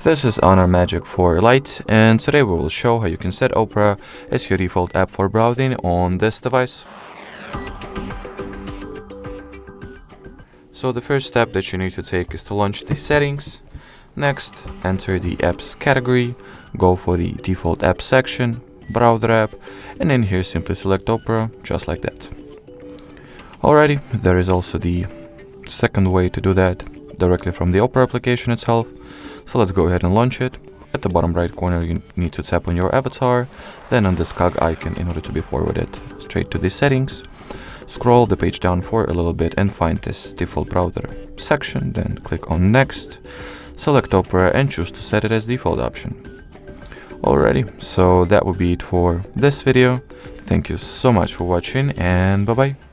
This is HONOR Magic4 Lite, and today we will show how you can set Opera as your default app for browsing on this device. So the first step that you need to take is to launch the settings. Next, enter the apps category, go for the default app section, browser app, and in here simply select Opera, just like that. Alrighty, there is also the second way to do that, directly from the Opera application itself. So let's go ahead and launch it. At the bottom right corner you need to tap on your avatar, then on this cog icon in order to be forwarded straight to the settings. Scroll the page down for a little bit and find this default browser section, then click on next, select Opera and choose to set it as default option. Alrighty, so that would be it for this video. Thank you so much for watching and bye bye.